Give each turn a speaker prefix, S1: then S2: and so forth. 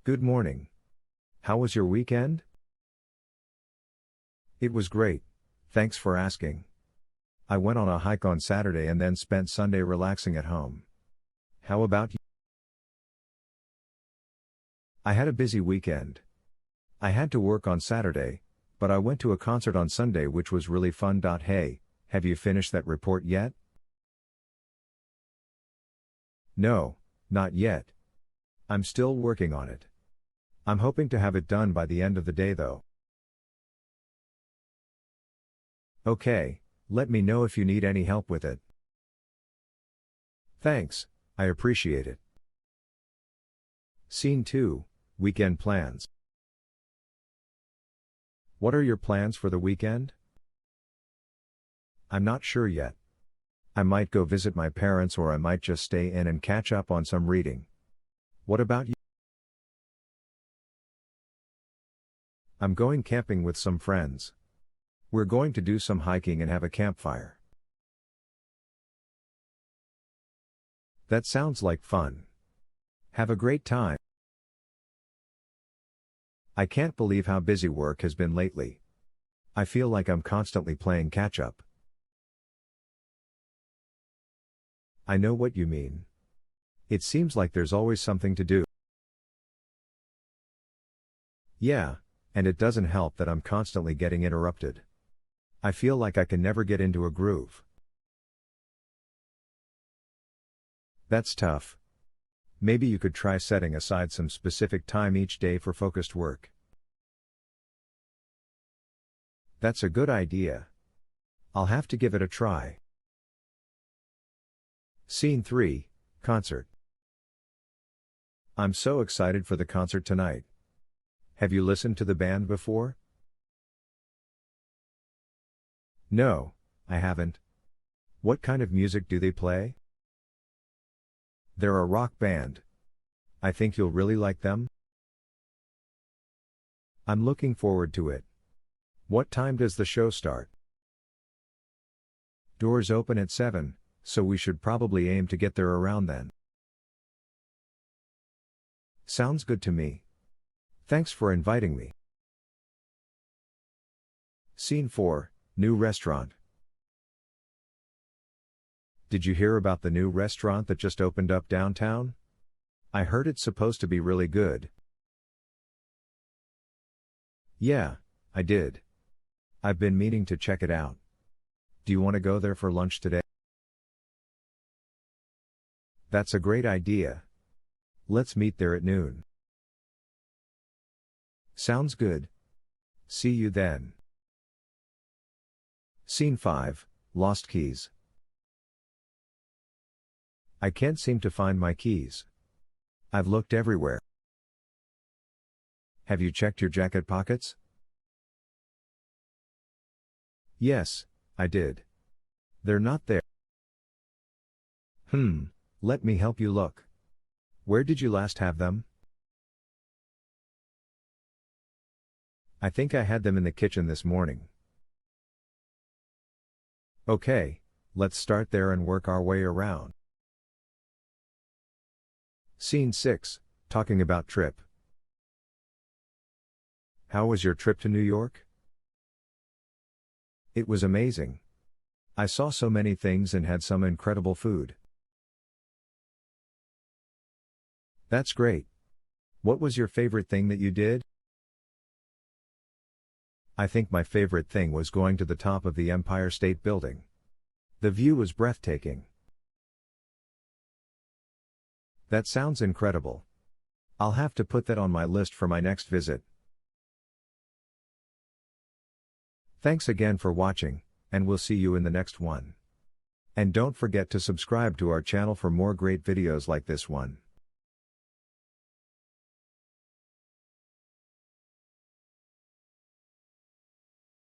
S1: Good morning. How was your weekend? It was great, thanks for asking. I went on a hike on Saturday and then spent Sunday relaxing at home. How about you? I had a busy weekend. I had to work on Saturday, but I went to a concert on Sunday which was really fun. Hey, have you finished that report yet? No, not yet. I'm still working on it. I'm hoping to have it done by the end of the day though. Okay, let me know if you need any help with it. Thanks, I appreciate it. Scene 2, Weekend Plans. What are your plans for the weekend? I'm not sure yet. I might go visit my parents or I might just stay in and catch up on some reading. What about you? I'm going camping with some friends. We're going to do some hiking and have a campfire. That sounds like fun. Have a great time. I can't believe how busy work has been lately. I feel like I'm constantly playing catch up. I know what you mean. It seems like there's always something to do. Yeah, and it doesn't help that I'm constantly getting interrupted. I feel like I can never get into a groove. That's tough. Maybe you could try setting aside some specific time each day for focused work. That's a good idea. I'll have to give it a try. Scene 3, Concert. I'm so excited for the concert tonight. Have you listened to the band before? No, I haven't. What kind of music do they play? They're a rock band. I think you'll really like them. I'm looking forward to it. What time does the show start? Doors open at 7, so we should probably aim to get there around then. Sounds good to me. Thanks for inviting me. Scene 4, New Restaurant. Did you hear about the new restaurant that just opened up downtown? I heard it's supposed to be really good. Yeah, I did. I've been meaning to check it out. Do you want to go there for lunch today? That's a great idea. Let's meet there at noon. Sounds good. See you then. Scene 5, Lost Keys. I can't seem to find my keys. I've looked everywhere. Have you checked your jacket pockets? Yes, I did. They're not there. Let me help you look. Where did you last have them? I think I had them in the kitchen this morning. Okay, let's start there and work our way around. Scene 6, Talking about trip. How was your trip to New York? It was amazing. I saw so many things and had some incredible food. That's great. What was your favorite thing that you did? I think my favorite thing was going to the top of the Empire State Building. The view was breathtaking. That sounds incredible. I'll have to put that on my list for my next visit. Thanks again for watching, and we'll see you in the next one. And don't forget to subscribe to our channel for more great videos like this one.